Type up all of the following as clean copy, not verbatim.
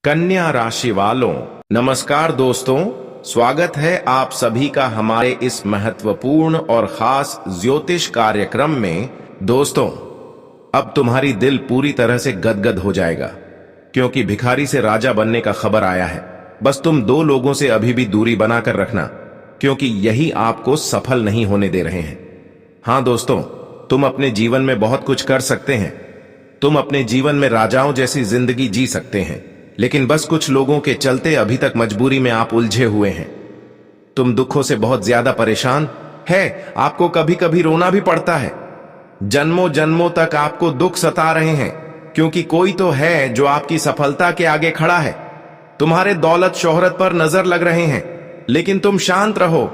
कन्या राशि वालों, नमस्कार दोस्तों। स्वागत है आप सभी का हमारे इस महत्वपूर्ण और खास ज्योतिष कार्यक्रम में। दोस्तों, अब तुम्हारी दिल पूरी तरह से गदगद हो जाएगा क्योंकि भिखारी से राजा बनने का खबर आया है। बस तुम दो लोगों से अभी भी दूरी बनाकर रखना क्योंकि यही आपको सफल नहीं होने दे रहे हैं। हाँ दोस्तों, तुम अपने जीवन में बहुत कुछ कर सकते हैं। तुम अपने जीवन में राजाओं जैसी जिंदगी जी सकते हैं, लेकिन बस कुछ लोगों के चलते अभी तक मजबूरी में आप उलझे हुए हैं। तुम दुखों से बहुत ज्यादा परेशान है, आपको कभी कभी रोना भी पड़ता है। जन्मों जन्मों तक आपको दुख सता रहे हैं क्योंकि कोई तो है जो आपकी सफलता के आगे खड़ा है। तुम्हारे दौलत शोहरत पर नजर लग रहे हैं, लेकिन तुम शांत रहो,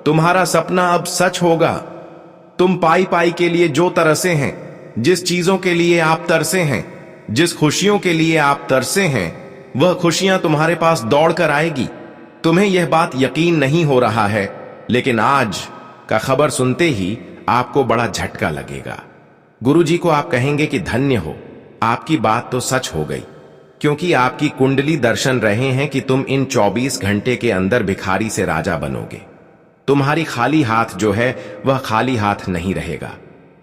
तुम्हारा सपना अब सच होगा। तुम पाई पाई के लिए जो तरसे हैं, जिस चीजों के लिए आप तरसे हैं, जिस खुशियों के लिए आप तरसे हैं, वह खुशियां तुम्हारे पास दौड़ कर आएगी। तुम्हें यह बात यकीन नहीं हो रहा है, लेकिन आज का खबर सुनते ही आपको बड़ा झटका लगेगा। गुरुजी को आप कहेंगे कि धन्य हो, आपकी बात तो सच हो गई, क्योंकि आपकी कुंडली दर्शन रहे हैं कि तुम इन 24 घंटे के अंदर भिखारी से राजा बनोगे। तुम्हारी खाली हाथ जो है वह खाली हाथ नहीं रहेगा,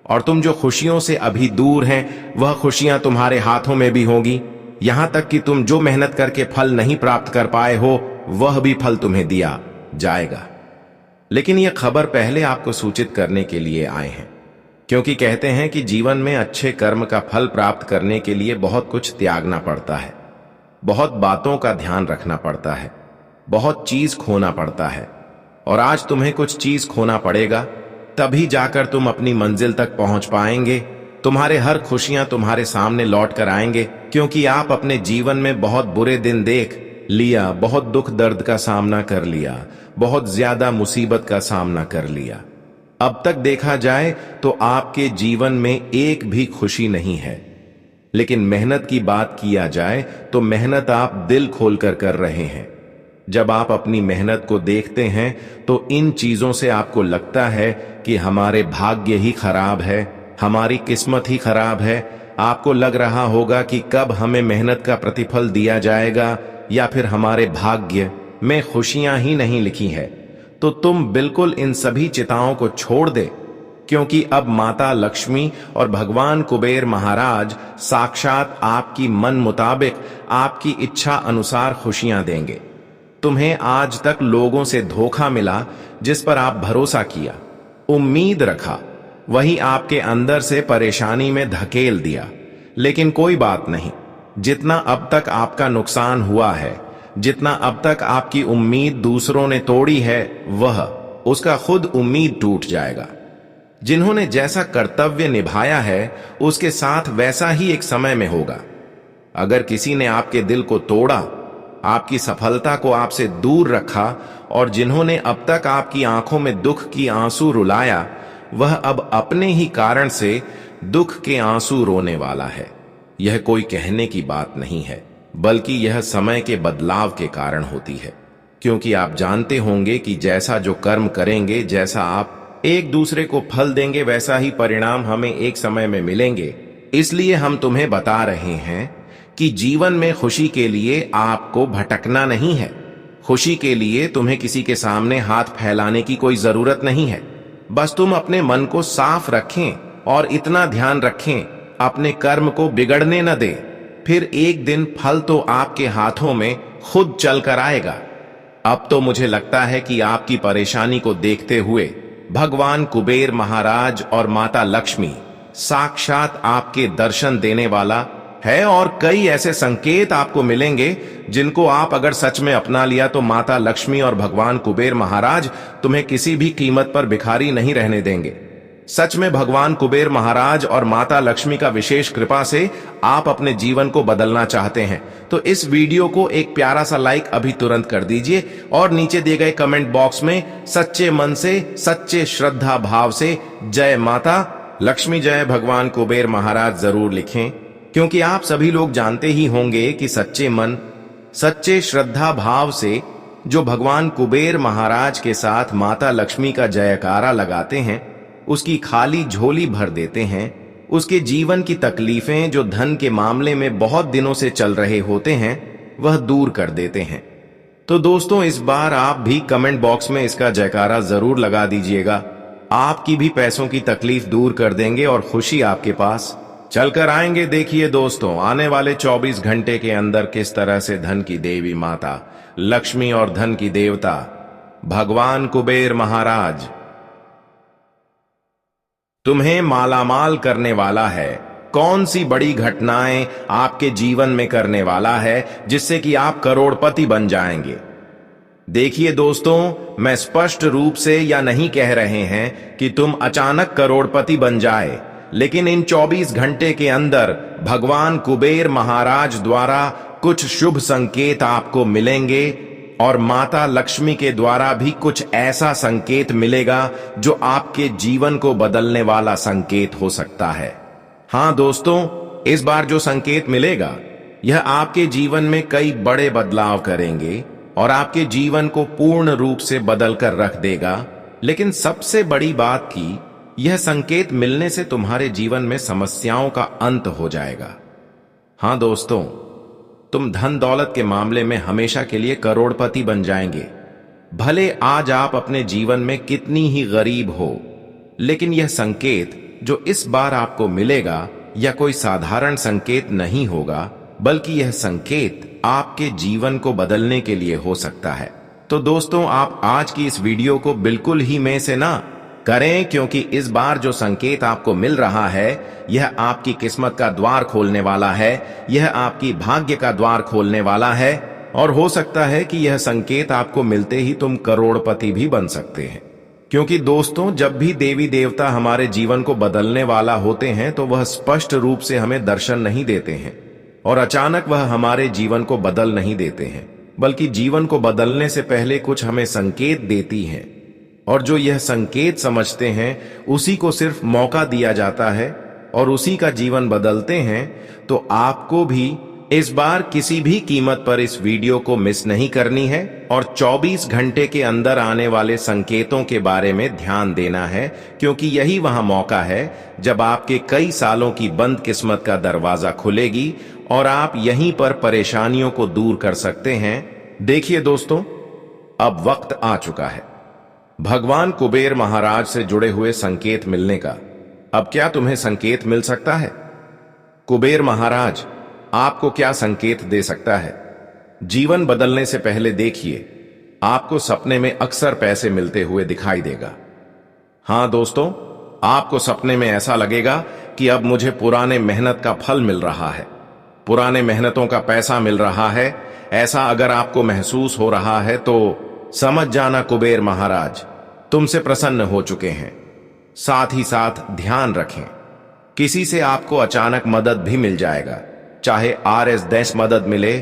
और तुम जो खुशियों से अभी दूर हैं वह खुशियां तुम्हारे हाथों में भी होंगी। यहां तक कि तुम जो मेहनत करके फल नहीं प्राप्त कर पाए हो वह भी फल तुम्हें दिया जाएगा। लेकिन यह खबर पहले आपको सूचित करने के लिए आए हैं, क्योंकि कहते हैं कि जीवन में अच्छे कर्म का फल प्राप्त करने के लिए बहुत कुछ त्यागना पड़ता है, बहुत बातों का ध्यान रखना पड़ता है, बहुत चीज खोना पड़ता है। और आज तुम्हें कुछ चीज खोना पड़ेगा, तभी जाकर तुम अपनी मंजिल तक पहुंच पाएंगे। तुम्हारे हर खुशियां तुम्हारे सामने लौट कर आएंगे, क्योंकि आप अपने जीवन में बहुत बुरे दिन देख लिया, बहुत दुख दर्द का सामना कर लिया, बहुत ज्यादा मुसीबत का सामना कर लिया। अब तक देखा जाए तो आपके जीवन में एक भी खुशी नहीं है। लेकिन मेहनत की बात किया जाए तो मेहनत आप दिल खोलकर कर रहे हैं। जब आप अपनी मेहनत को देखते हैं तो इन चीजों से आपको लगता है कि हमारे भाग्य ही खराब है, हमारी किस्मत ही खराब है। आपको लग रहा होगा कि कब हमें मेहनत का प्रतिफल दिया जाएगा, या फिर हमारे भाग्य में खुशियां ही नहीं लिखी है। तो तुम बिल्कुल इन सभी चिंताओं को छोड़ दे, क्योंकि अब माता लक्ष्मी और भगवान कुबेर महाराज साक्षात आपकी मन मुताबिक, आपकी इच्छा अनुसार खुशियां देंगे। तुम्हें आज तक लोगों से धोखा मिला, जिस पर आप भरोसा किया, उम्मीद रखा, वही आपके अंदर से परेशानी में धकेल दिया। लेकिन कोई बात नहीं, जितना अब तक आपका नुकसान हुआ है, जितना अब तक आपकी उम्मीद दूसरों ने तोड़ी है, वह उसका खुद उम्मीद टूट जाएगा। जिन्होंने जैसा कर्तव्य निभाया है उसके साथ वैसा ही एक समय में होगा। अगर किसी ने आपके दिल को तोड़ा, आपकी सफलता को आपसे दूर रखा, और जिन्होंने अब तक आपकी आंखों में दुख की आंसू रुलाया, वह अब अपने ही कारण से दुख के आंसू रोने वाला है। यह कोई कहने की बात नहीं है, बल्कि यह समय के बदलाव के कारण होती है। क्योंकि आप जानते होंगे कि जैसा जो कर्म करेंगे, जैसा आप एक दूसरे को फल देंगे, वैसा ही परिणाम हमें एक समय में मिलेंगे। इसलिए हम तुम्हें बता रहे हैं कि जीवन में खुशी के लिए आपको भटकना नहीं है। खुशी के लिए तुम्हें किसी के सामने हाथ फैलाने की कोई जरूरत नहीं है। बस तुम अपने मन को साफ रखें और इतना ध्यान रखें, अपने कर्म को बिगड़ने न दें। फिर एक दिन फल तो आपके हाथों में खुद चल कर आएगा। अब तो मुझे लगता है कि आपकी परेशानी को देखते हुए भगवान कुबेर महाराज और माता लक्ष्मी साक्षात आपके दर्शन देने वाला है, और कई ऐसे संकेत आपको मिलेंगे जिनको आप अगर सच में अपना लिया तो माता लक्ष्मी और भगवान कुबेर महाराज तुम्हें किसी भी कीमत पर भिखारी नहीं रहने देंगे। सच में भगवान कुबेर महाराज और माता लक्ष्मी का विशेष कृपा से आप अपने जीवन को बदलना चाहते हैं तो इस वीडियो को एक प्यारा सा लाइक अभी तुरंत कर दीजिए, और नीचे दिए गए कमेंट बॉक्स में सच्चे मन से, सच्चे श्रद्धा भाव से जय माता लक्ष्मी, जय भगवान कुबेर महाराज जरूर लिखें। क्योंकि आप सभी लोग जानते ही होंगे कि सच्चे मन, सच्चे श्रद्धा भाव से जो भगवान कुबेर महाराज के साथ माता लक्ष्मी का जयकारा लगाते हैं, उसकी खाली झोली भर देते हैं। उसके जीवन की तकलीफें जो धन के मामले में बहुत दिनों से चल रहे होते हैं, वह दूर कर देते हैं। तो दोस्तों, इस बार आप भी कमेंट बॉक्स में इसका जयकारा जरूर लगा दीजिएगा। आपकी भी पैसों की तकलीफ दूर कर देंगे और खुशी आपके पास चलकर आएंगे। देखिए दोस्तों, आने वाले 24 घंटे के अंदर किस तरह से धन की देवी माता लक्ष्मी और धन की देवता भगवान कुबेर महाराज तुम्हें मालामाल करने वाला है। कौन सी बड़ी घटनाएं आपके जीवन में करने वाला है जिससे कि आप करोड़पति बन जाएंगे। देखिए दोस्तों, मैं स्पष्ट रूप से या नहीं कह रहे हैं कि तुम अचानक करोड़पति बन जाए, लेकिन इन 24 घंटे के अंदर भगवान कुबेर महाराज द्वारा कुछ शुभ संकेत आपको मिलेंगे और माता लक्ष्मी के द्वारा भी कुछ ऐसा संकेत मिलेगा जो आपके जीवन को बदलने वाला संकेत हो सकता है। हाँ दोस्तों, इस बार जो संकेत मिलेगा यह आपके जीवन में कई बड़े बदलाव करेंगे और आपके जीवन को पूर्ण रूप से बदल कर रख देगा। लेकिन सबसे बड़ी बात कि यह संकेत मिलने से तुम्हारे जीवन में समस्याओं का अंत हो जाएगा। हाँ दोस्तों, तुम धन दौलत के मामले में हमेशा के लिए करोड़पति बन जाएंगे। भले आज आप अपने जीवन में कितनी ही गरीब हो, लेकिन यह संकेत जो इस बार आपको मिलेगा यह कोई साधारण संकेत नहीं होगा, बल्कि यह संकेत आपके जीवन को बदलने के लिए हो सकता है। तो दोस्तों, आप आज की इस वीडियो को बिल्कुल ही में से ना करें, क्योंकि इस बार जो संकेत आपको मिल रहा है यह आपकी किस्मत का द्वार खोलने वाला है, यह आपकी भाग्य का द्वार खोलने वाला है और हो सकता है कि यह संकेत आपको मिलते ही तुम करोड़पति भी बन सकते हैं। क्योंकि दोस्तों, जब भी देवी देवता हमारे जीवन को बदलने वाला होते हैं तो वह स्पष्ट रूप से हमें दर्शन नहीं देते हैं और अचानक वह हमारे जीवन को बदल नहीं देते हैं, बल्कि जीवन को बदलने से पहले कुछ हमें संकेत देती हैं और जो यह संकेत समझते हैं उसी को सिर्फ मौका दिया जाता है और उसी का जीवन बदलते हैं। तो आपको भी इस बार किसी भी कीमत पर इस वीडियो को मिस नहीं करनी है और 24 घंटे के अंदर आने वाले संकेतों के बारे में ध्यान देना है, क्योंकि यही वहां मौका है जब आपके कई सालों की बंद किस्मत का दरवाजा खुलेगी और आप यहीं पर परेशानियों को दूर कर सकते हैं। देखिए दोस्तों, अब वक्त आ चुका है भगवान कुबेर महाराज से जुड़े हुए संकेत मिलने का। अब क्या तुम्हें संकेत मिल सकता है? कुबेर महाराज आपको क्या संकेत दे सकता है? जीवन बदलने से पहले देखिए, आपको सपने में अक्सर पैसे मिलते हुए दिखाई देगा। हां दोस्तों, आपको सपने में ऐसा लगेगा कि अब मुझे पुराने मेहनत का फल मिल रहा है, पुराने मेहनतों का पैसा मिल रहा है। ऐसा अगर आपको महसूस हो रहा है तो समझ जाना कुबेर महाराज तुमसे प्रसन्न हो चुके हैं। साथ ही साथ ध्यान रखें, किसी से आपको अचानक मदद भी मिल जाएगा, चाहे RS देश मदद मिले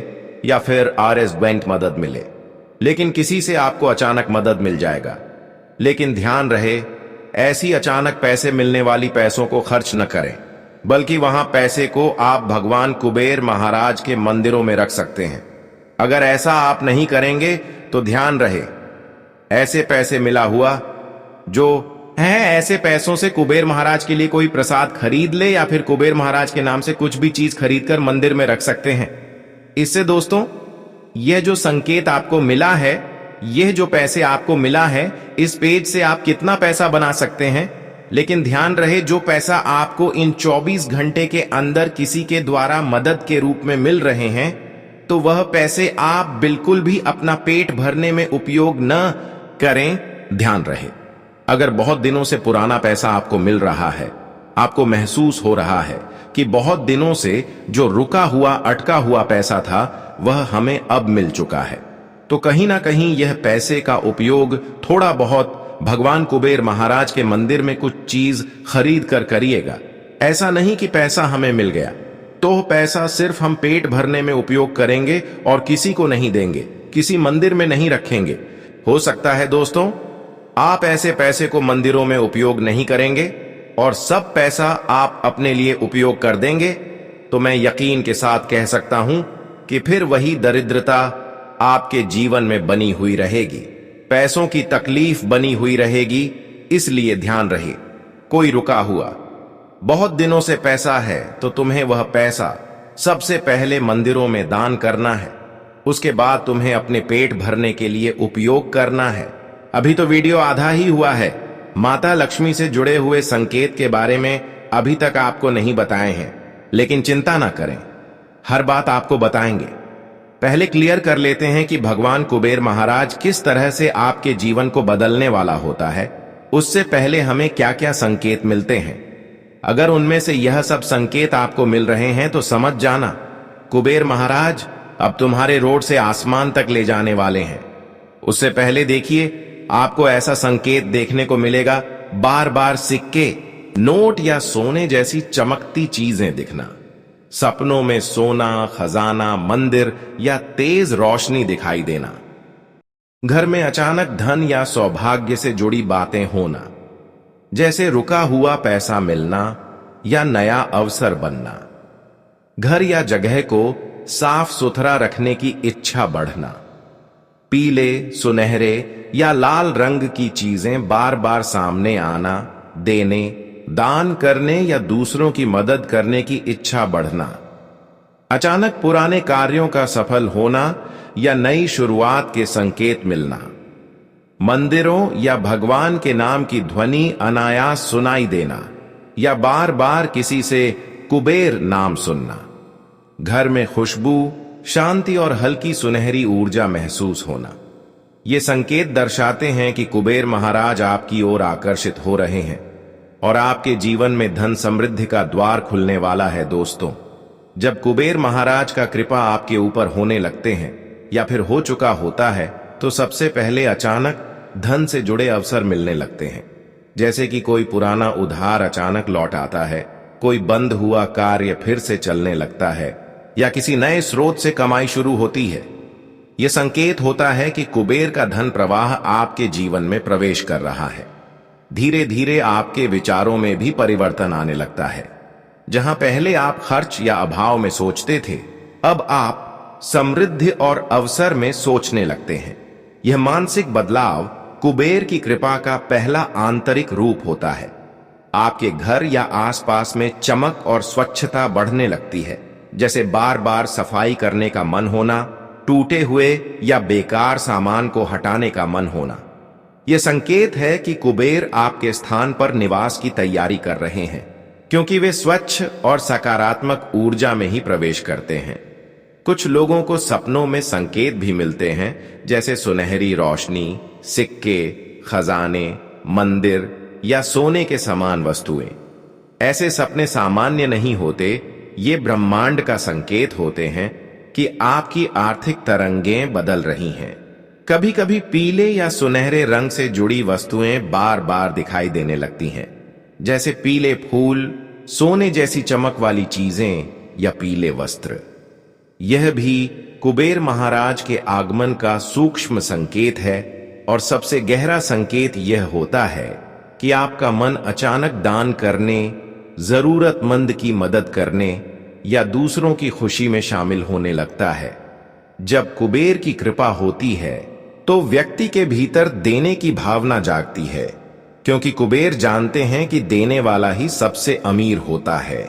या फिर RS बैंक मदद मिले, लेकिन किसी से आपको अचानक मदद मिल जाएगा। लेकिन ध्यान रहे, ऐसी अचानक पैसे मिलने वाली पैसों को खर्च न करें, बल्कि वहां पैसे को आप भगवान कुबेर महाराज के मंदिरों में रख सकते हैं। अगर ऐसा आप नहीं करेंगे तो ध्यान रहे, ऐसे पैसे मिला हुआ जो है, ऐसे पैसों से कुबेर महाराज के लिए कोई प्रसाद खरीद ले या फिर कुबेर महाराज के नाम से कुछ भी चीज खरीदकर मंदिर में रख सकते हैं। इससे दोस्तों, यह जो संकेत आपको मिला है, यह जो पैसे आपको मिला है, इस पेज से आप कितना पैसा बना सकते हैं। लेकिन ध्यान रहे, जो पैसा आपको इन 24 घंटे के अंदर किसी के द्वारा मदद के रूप में मिल रहे हैं, तो वह पैसे आप बिल्कुल भी अपना पेट भरने में उपयोग न करें। ध्यान रहे, अगर बहुत दिनों से पुराना पैसा आपको मिल रहा है, आपको महसूस हो रहा है कि बहुत दिनों से जो रुका हुआ अटका हुआ पैसा था वह हमें अब मिल चुका है, तो कहीं ना कहीं यह पैसे का उपयोग थोड़ा बहुत भगवान कुबेर महाराज के मंदिर में कुछ चीज खरीद कर करिएगा। ऐसा नहीं कि पैसा हमें मिल गया तो पैसा सिर्फ हम पेट भरने में उपयोग करेंगे और किसी को नहीं देंगे, किसी मंदिर में नहीं रखेंगे। हो सकता है दोस्तों, आप ऐसे पैसे को मंदिरों में उपयोग नहीं करेंगे और सब पैसा आप अपने लिए उपयोग कर देंगे, तो मैं यकीन के साथ कह सकता हूं कि फिर वही दरिद्रता आपके जीवन में बनी हुई रहेगी, पैसों की तकलीफ बनी हुई रहेगी। इसलिए ध्यान रहे, कोई रुका हुआ बहुत दिनों से पैसा है तो तुम्हें वह पैसा सबसे पहले मंदिरों में दान करना है। उसके बाद तुम्हें अपने पेट भरने के लिए उपयोग करना है। अभी तो वीडियो आधा ही हुआ है। माता लक्ष्मी से जुड़े हुए संकेत के बारे में अभी तक आपको नहीं बताए हैं, लेकिन चिंता ना करें, हर बात आपको बताएंगे। पहले क्लियर कर लेते हैं कि भगवान कुबेर महाराज किस तरह से आपके जीवन को बदलने वाला होता है। उससे पहले हमें क्या क्या संकेत मिलते हैं। अगर उनमें से यह सब संकेत आपको मिल रहे हैं तो समझ जाना, कुबेर महाराज अब तुम्हारे रोड से आसमान तक ले जाने वाले हैं। उससे पहले देखिए, आपको ऐसा संकेत देखने को मिलेगा, बार बार सिक्के, नोट या सोने जैसी चमकती चीजें दिखना। सपनों में सोना, खजाना, मंदिर या तेज रोशनी दिखाई देना। घर में अचानक धन या सौभाग्य से जुड़ी बातें होना, जैसे रुका हुआ पैसा मिलना या नया अवसर बनना। घर या जगह को साफ सुथरा रखने की इच्छा बढ़ना। पीले, सुनहरे या लाल रंग की चीजें बार बार सामने आना, देने, दान करने या दूसरों की मदद करने की इच्छा बढ़ना। अचानक पुराने कार्यों का सफल होना या नई शुरुआत के संकेत मिलना। मंदिरों या भगवान के नाम की ध्वनि अनायास सुनाई देना या बार बार किसी से कुबेर नाम सुनना। घर में खुशबू, शांति और हल्की सुनहरी ऊर्जा महसूस होना। ये संकेत दर्शाते हैं कि कुबेर महाराज आपकी ओर आकर्षित हो रहे हैं और आपके जीवन में धन समृद्धि का द्वार खुलने वाला है। दोस्तों, जब कुबेर महाराज का कृपा आपके ऊपर होने लगते हैं या फिर हो चुका होता है, तो सबसे पहले अचानक धन से जुड़े अवसर मिलने लगते हैं। जैसे कि कोई पुराना उधार अचानक लौट आता है, कोई बंद हुआ कार्य फिर से चलने लगता है या किसी नए स्रोत से कमाई शुरू होती है। यह संकेत होता है कि कुबेर का धन प्रवाह आपके जीवन में प्रवेश कर रहा है। धीरे धीरे आपके विचारों में भी परिवर्तन आने लगता है। जहां पहले आप खर्च या अभाव में सोचते थे, अब आप समृद्धि और अवसर में सोचने लगते हैं। यह मानसिक बदलाव कुबेर की कृपा का पहला आंतरिक रूप होता है। आपके घर या आसपास में चमक और स्वच्छता बढ़ने लगती है, जैसे बार बार सफाई करने का मन होना, टूटे हुए या बेकार सामान को हटाने का मन होना। यह संकेत है कि कुबेर आपके स्थान पर निवास की तैयारी कर रहे हैं, क्योंकि वे स्वच्छ और सकारात्मक ऊर्जा में ही प्रवेश करते हैं। कुछ लोगों को सपनों में संकेत भी मिलते हैं, जैसे सुनहरी रोशनी, सिक्के, खजाने, मंदिर या सोने के समान वस्तुएं। ऐसे सपने सामान्य नहीं होते, ये ब्रह्मांड का संकेत होते हैं कि आपकी आर्थिक तरंगें बदल रही हैं। कभी कभी पीले या सुनहरे रंग से जुड़ी वस्तुएं बार बार दिखाई देने लगती हैं, जैसे पीले फूल, सोने जैसी चमक वाली चीजें या पीले वस्त्र। यह भी कुबेर महाराज के आगमन का सूक्ष्म संकेत है। और सबसे गहरा संकेत यह होता है कि आपका मन अचानक दान करने, जरूरतमंद की मदद करने या दूसरों की खुशी में शामिल होने लगता है। जब कुबेर की कृपा होती है तो व्यक्ति के भीतर देने की भावना जागती है, क्योंकि कुबेर जानते हैं कि देने वाला ही सबसे अमीर होता है।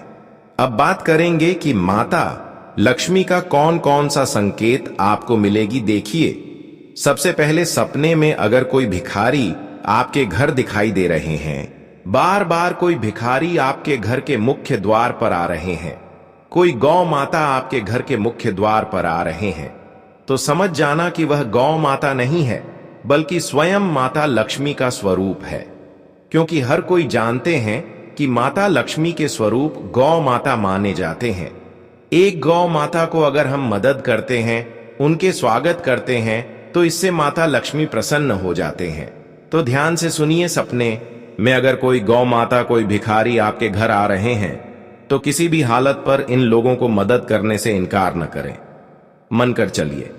अब बात करेंगे कि माता लक्ष्मी का कौन कौन सा संकेत आपको मिलेगी। देखिए, सबसे पहले सपने में अगर कोई भिखारी आपके घर दिखाई दे रहे हैं, बार बार कोई भिखारी आपके घर के मुख्य द्वार पर आ रहे हैं, कोई गौ माता आपके घर के मुख्य द्वार पर आ रहे हैं, तो समझ जाना कि वह गौ माता नहीं है, बल्कि स्वयं माता लक्ष्मी का स्वरूप है। क्योंकि हर कोई जानते हैं कि माता लक्ष्मी के स्वरूप गौ माता माने जाते हैं। एक गौ माता को अगर हम मदद करते हैं, उनके स्वागत करते हैं, तो इससे माता लक्ष्मी प्रसन्न हो जाते हैं। तो ध्यान से सुनिए, सपने में अगर कोई गौ माता, कोई भिखारी आपके घर आ रहे हैं, तो किसी भी हालत पर इन लोगों को मदद करने से इनकार न करें। मन कर चलिए,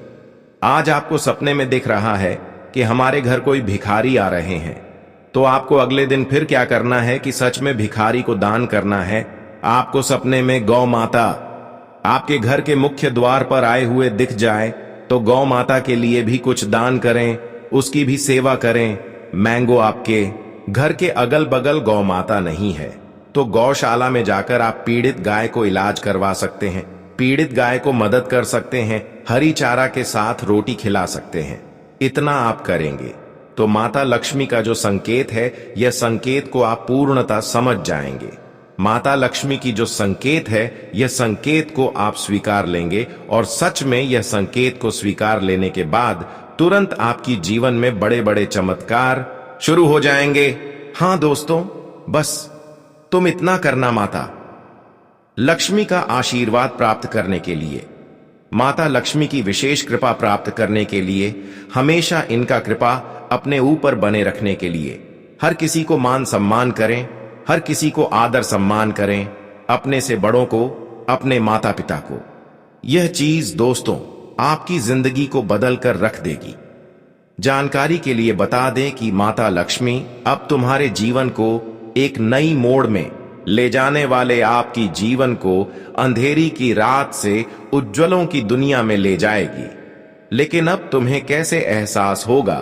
आज आपको सपने में दिख रहा है कि हमारे घर कोई भिखारी आ रहे हैं, तो आपको अगले दिन फिर क्या करना है कि सच में भिखारी को दान करना है। आपको सपने में गौ माता आपके घर के मुख्य द्वार पर आए हुए दिख जाए, तो गौ माता के लिए भी कुछ दान करें, उसकी भी सेवा करें। मैंगो आपके घर के अगल बगल गौ माता नहीं है, तो गौशाला में जाकर आप पीड़ित गाय को इलाज करवा सकते हैं, पीड़ित गाय को मदद कर सकते हैं, हरी चारा के साथ रोटी खिला सकते हैं। इतना आप करेंगे तो माता लक्ष्मी का जो संकेत है, यह संकेत को आप पूर्णतः समझ जाएंगे। माता लक्ष्मी की जो संकेत है, यह संकेत को आप स्वीकार लेंगे और सच में यह संकेत को स्वीकार लेने के बाद तुरंत आपकी जीवन में बड़े बड़े चमत्कार शुरू हो जाएंगे। हाँ दोस्तों, बस तुम इतना करना माता लक्ष्मी का आशीर्वाद प्राप्त करने के लिए, माता लक्ष्मी की विशेष कृपा प्राप्त करने के लिए, हमेशा इनका कृपा अपने ऊपर बने रखने के लिए हर किसी को मान सम्मान करें, हर किसी को आदर सम्मान करें, अपने से बड़ों को, अपने माता पिता को। यह चीज दोस्तों आपकी जिंदगी को बदल कर रख देगी। जानकारी के लिए बता दें कि माता लक्ष्मी अब तुम्हारे जीवन को एक नई मोड़ में ले जाने वाले आपकी जीवन को अंधेरी की रात से उज्ज्वलों की दुनिया में ले जाएगी। लेकिन अब तुम्हें कैसे एहसास होगा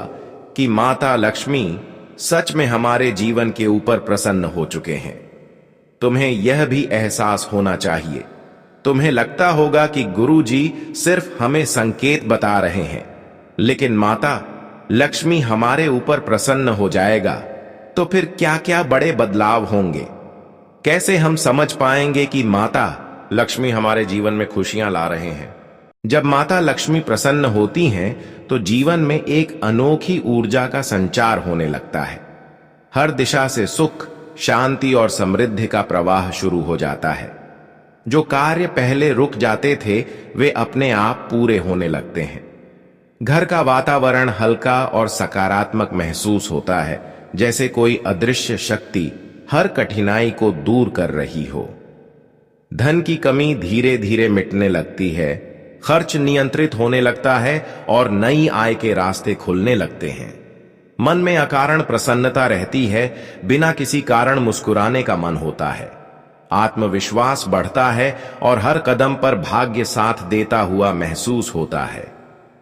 कि माता लक्ष्मी सच में हमारे जीवन के ऊपर प्रसन्न हो चुके हैं। तुम्हें यह भी एहसास होना चाहिए। तुम्हें लगता होगा कि गुरुजी सिर्फ हमें संकेत बता रहे हैं, लेकिन माता लक्ष्मी हमारे ऊपर प्रसन्न हो जाएगा तो फिर क्या क्या बड़े बदलाव होंगे। कैसे हम समझ पाएंगे कि माता लक्ष्मी हमारे जीवन में खुशियां ला रहे हैं। जब माता लक्ष्मी प्रसन्न होती हैं तो जीवन में एक अनोखी ऊर्जा का संचार होने लगता है। हर दिशा से सुख, शांति और समृद्धि का प्रवाह शुरू हो जाता है। जो कार्य पहले रुक जाते थे वे अपने आप पूरे होने लगते हैं। घर का वातावरण हल्का और सकारात्मक महसूस होता है, जैसे कोई अदृश्य शक्ति हर कठिनाई को दूर कर रही हो। धन की कमी धीरे धीरे मिटने लगती है, खर्च नियंत्रित होने लगता है और नई आय के रास्ते खुलने लगते हैं। मन में अकारण प्रसन्नता रहती है, बिना किसी कारण मुस्कुराने का मन होता है। आत्मविश्वास बढ़ता है और हर कदम पर भाग्य साथ देता हुआ महसूस होता है।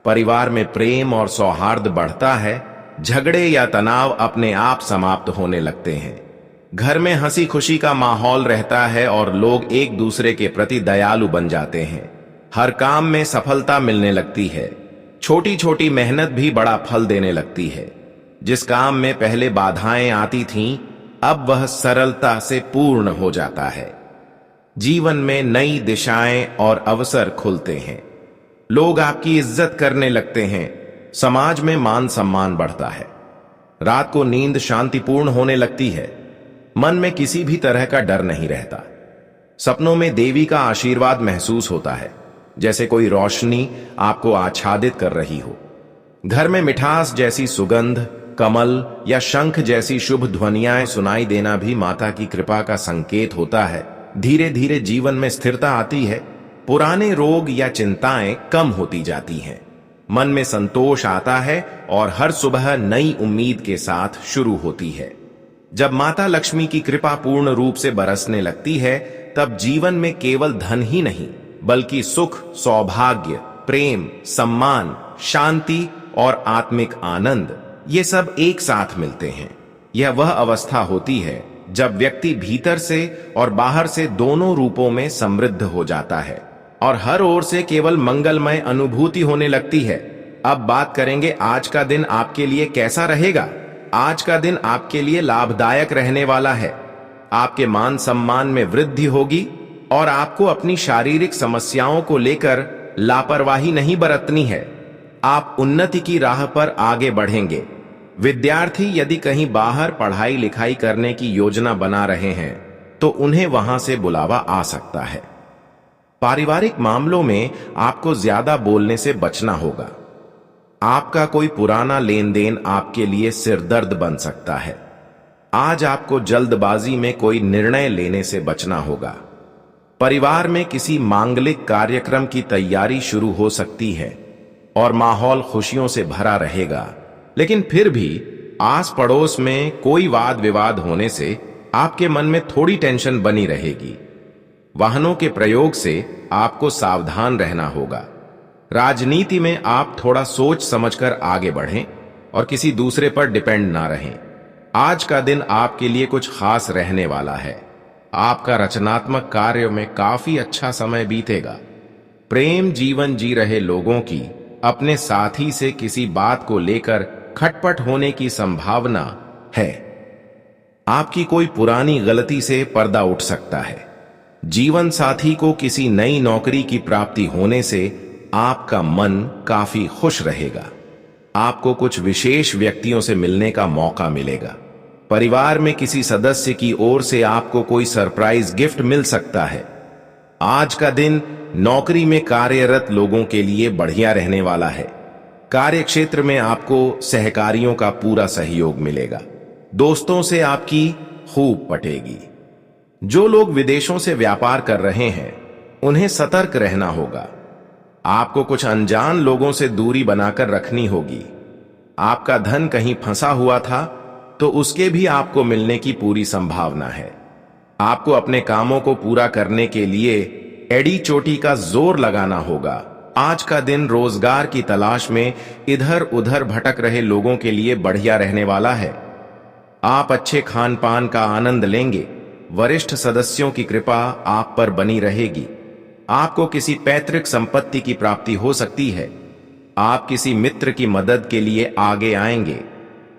परिवार में प्रेम और सौहार्द बढ़ता है, झगड़े या तनाव अपने आप समाप्त होने लगते हैं। घर में हंसी खुशी का माहौल रहता है और लोग एक दूसरे के प्रति दयालु बन जाते हैं। हर काम में सफलता मिलने लगती है। छोटी छोटी मेहनत भी बड़ा फल देने लगती है। जिस काम में पहले बाधाएं आती थीं, अब वह सरलता से पूर्ण हो जाता है। जीवन में नई दिशाएं और अवसर खुलते हैं। लोग आपकी इज्जत करने लगते हैं। समाज में मान सम्मान बढ़ता है। रात को नींद शांतिपूर्ण होने लगती है। मन में किसी भी तरह का डर नहीं रहता। सपनों में देवी का आशीर्वाद महसूस होता है, जैसे कोई रोशनी आपको आच्छादित कर रही हो। घर में मिठास जैसी सुगंध, कमल या शंख जैसी शुभ ध्वनियां सुनाई देना भी माता की कृपा का संकेत होता है। धीरे धीरे जीवन में स्थिरता आती है। पुराने रोग या चिंताएं कम होती जाती हैं। मन में संतोष आता है और हर सुबह नई उम्मीद के साथ शुरू होती है। जब माता लक्ष्मी की कृपा पूर्ण रूप से बरसने लगती है, तब जीवन में केवल धन ही नहीं, बल्कि सुख, सौभाग्य, प्रेम, सम्मान, शांति और आत्मिक आनंद, ये सब एक साथ मिलते हैं। यह वह अवस्था होती है जब व्यक्ति भीतर से और बाहर से दोनों रूपों में समृद्ध हो जाता है और हर ओर से केवल मंगलमय अनुभूति होने लगती है। अब बात करेंगे आज का दिन आपके लिए कैसा रहेगा। आज का दिन आपके लिए लाभदायक रहने वाला है। आपके मान सम्मान में वृद्धि होगी और आपको अपनी शारीरिक समस्याओं को लेकर लापरवाही नहीं बरतनी है। आप उन्नति की राह पर आगे बढ़ेंगे। विद्यार्थी यदि कहीं बाहर पढ़ाई लिखाई करने की योजना बना रहे हैं तो उन्हें वहां से बुलावा आ सकता है। पारिवारिक मामलों में आपको ज्यादा बोलने से बचना होगा। आपका कोई पुराना लेन देन आपके लिए सिरदर्द बन सकता है। आज आपको जल्दबाजी में कोई निर्णय लेने से बचना होगा। परिवार में किसी मांगलिक कार्यक्रम की तैयारी शुरू हो सकती है और माहौल खुशियों से भरा रहेगा, लेकिन फिर भी आस पड़ोस में कोई वाद विवाद होने से आपके मन में थोड़ी टेंशन बनी रहेगी। वाहनों के प्रयोग से आपको सावधान रहना होगा। राजनीति में आप थोड़ा सोच समझकर आगे बढ़ें और किसी दूसरे पर डिपेंड ना रहें। आज का दिन आपके लिए कुछ खास रहने वाला है। आपका रचनात्मक कार्यों में काफी अच्छा समय बीतेगा। प्रेम जीवन जी रहे लोगों की अपने साथी से किसी बात को लेकर खटपट होने की संभावना है। आपकी कोई पुरानी गलती से पर्दा उठ सकता है। जीवन साथी को किसी नई नौकरी की प्राप्ति होने से आपका मन काफी खुश रहेगा। आपको कुछ विशेष व्यक्तियों से मिलने का मौका मिलेगा। परिवार में किसी सदस्य की ओर से आपको कोई सरप्राइज गिफ्ट मिल सकता है। आज का दिन नौकरी में कार्यरत लोगों के लिए बढ़िया रहने वाला है। कार्य क्षेत्र में आपको सहकारियों का पूरा सहयोग मिलेगा। दोस्तों से आपकी खूब पटेगी। जो लोग विदेशों से व्यापार कर रहे हैं उन्हें सतर्क रहना होगा। आपको कुछ अनजान लोगों से दूरी बनाकर रखनी होगी। आपका धन कहीं फंसा हुआ था तो उसके भी आपको मिलने की पूरी संभावना है। आपको अपने कामों को पूरा करने के लिए एड़ी चोटी का जोर लगाना होगा। आज का दिन रोजगार की तलाश में इधर उधर भटक रहे लोगों के लिए बढ़िया रहने वाला है। आप अच्छे खान पान का आनंद लेंगे। वरिष्ठ सदस्यों की कृपा आप पर बनी रहेगी। आपको किसी पैतृक संपत्ति की प्राप्ति हो सकती है। आप किसी मित्र की मदद के लिए आगे आएंगे।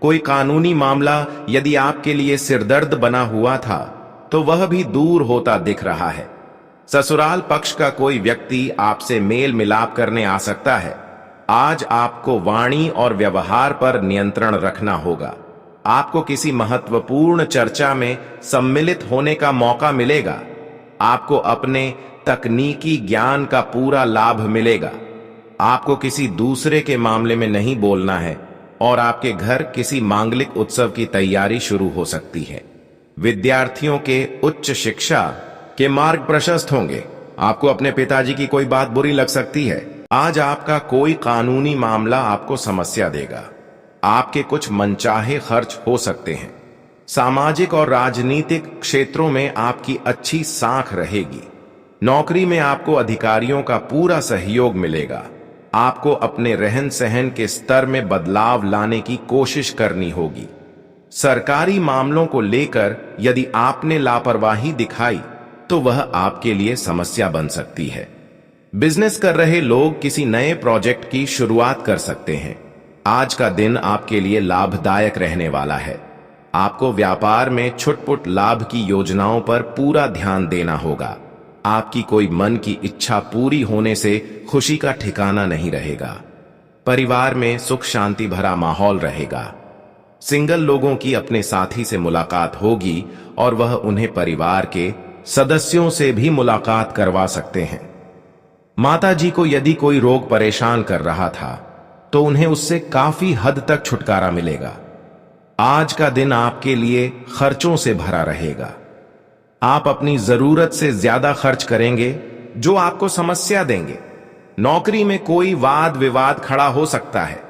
कोई कानूनी मामला यदि आपके लिए सिरदर्द बना हुआ था तो वह भी दूर होता दिख रहा है। ससुराल पक्ष का कोई व्यक्ति आपसे मेल मिलाप करने आ सकता है। आज आपको वाणी और व्यवहार पर नियंत्रण रखना होगा। आपको किसी महत्वपूर्ण चर्चा में सम्मिलित होने का मौका मिलेगा। आपको अपने तकनीकी ज्ञान का पूरा लाभ मिलेगा। आपको किसी दूसरे के मामले में नहीं बोलना है और आपके घर किसी मांगलिक उत्सव की तैयारी शुरू हो सकती है। विद्यार्थियों के उच्च शिक्षा के मार्ग प्रशस्त होंगे। आपको अपने पिताजी की कोई बात बुरी लग सकती है। आज आपका कोई कानूनी मामला आपको समस्या देगा। आपके कुछ मनचाहे खर्च हो सकते हैं। सामाजिक और राजनीतिक क्षेत्रों में आपकी अच्छी साख रहेगी। नौकरी में आपको अधिकारियों का पूरा सहयोग मिलेगा। आपको अपने रहन सहन के स्तर में बदलाव लाने की कोशिश करनी होगी। सरकारी मामलों को लेकर यदि आपने लापरवाही दिखाई तो वह आपके लिए समस्या बन सकती है। बिजनेस कर रहे लोग किसी नए प्रोजेक्ट की शुरुआत कर सकते हैं। आज का दिन आपके लिए लाभदायक रहने वाला है। आपको व्यापार में छुटपुट लाभ की योजनाओं पर पूरा ध्यान देना होगा। आपकी कोई मन की इच्छा पूरी होने से खुशी का ठिकाना नहीं रहेगा। परिवार में सुख शांति भरा माहौल रहेगा। सिंगल लोगों की अपने साथी से मुलाकात होगी और वह उन्हें परिवार के सदस्यों से भी मुलाकात करवा सकते हैं। माताजी को यदि कोई रोग परेशान कर रहा था तो उन्हें उससे काफी हद तक छुटकारा मिलेगा। आज का दिन आपके लिए खर्चों से भरा रहेगा। आप अपनी जरूरत से ज्यादा खर्च करेंगे जो आपको समस्या देंगे। नौकरी में कोई वाद विवाद खड़ा हो सकता है।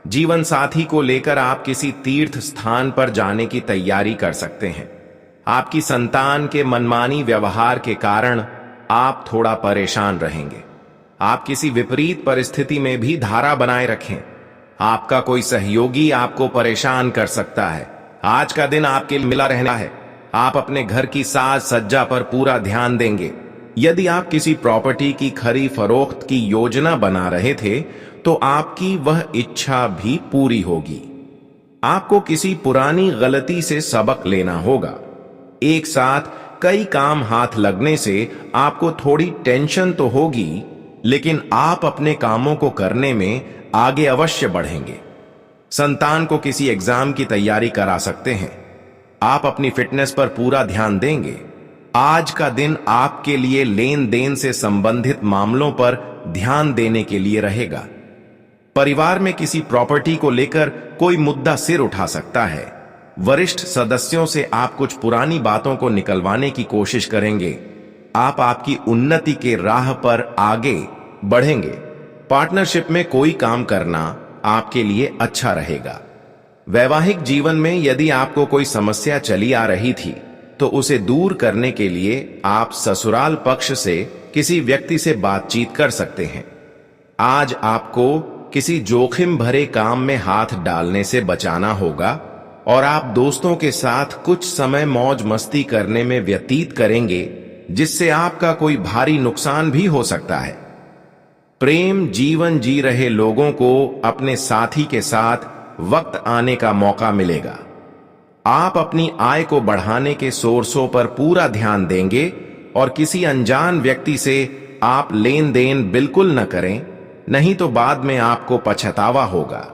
जीवन साथी को लेकर आप किसी तीर्थ स्थान पर जाने की तैयारी कर सकते हैं। आपकी संतान के मनमानी व्यवहार के कारण आप थोड़ा परेशान रहेंगे। आप किसी विपरीत परिस्थिति में भी धारा बनाए रखें। आपका कोई सहयोगी आपको परेशान कर सकता है। आज का दिन आपके लिए मिला रहना है। आप अपने घर की साज सज्जा पर पूरा ध्यान देंगे। यदि आप किसी प्रॉपर्टी की खरीद फरोख्त की योजना बना रहे थे तो आपकी वह इच्छा भी पूरी होगी। आपको किसी पुरानी गलती से सबक लेना होगा। एक साथ कई काम हाथ लगने से आपको थोड़ी टेंशन तो होगी, लेकिन आप अपने कामों को करने में आगे अवश्य बढ़ेंगे। संतान को किसी एग्जाम की तैयारी करा सकते हैं। आप अपनी फिटनेस पर पूरा ध्यान देंगे। आज का दिन आपके लिए लेन देन से संबंधित मामलों पर ध्यान देने के लिए रहेगा। परिवार में किसी प्रॉपर्टी को लेकर कोई मुद्दा सिर उठा सकता है। वरिष्ठ सदस्यों से आप कुछ पुरानी बातों को निकलवाने की कोशिश करेंगे। आप आपकी उन्नति के राह पर आगे बढ़ेंगे। पार्टनरशिप में कोई काम करना आपके लिए अच्छा रहेगा। वैवाहिक जीवन में यदि आपको कोई समस्या चली आ रही थी तो उसे दूर करने के लिए आप ससुराल पक्ष से किसी व्यक्ति से बातचीत कर सकते हैं। आज आपको किसी जोखिम भरे काम में हाथ डालने से बचाना होगा और आप दोस्तों के साथ कुछ समय मौज मस्ती करने में व्यतीत करेंगे, जिससे आपका कोई भारी नुकसान भी हो सकता है। प्रेम जीवन जी रहे लोगों को अपने साथी के साथ वक्त आने का मौका मिलेगा। आप अपनी आय को बढ़ाने के सोर्सों पर पूरा ध्यान देंगे और किसी अनजान व्यक्ति से आप लेन देन बिल्कुल न करें, नहीं तो बाद में आपको पछतावा होगा।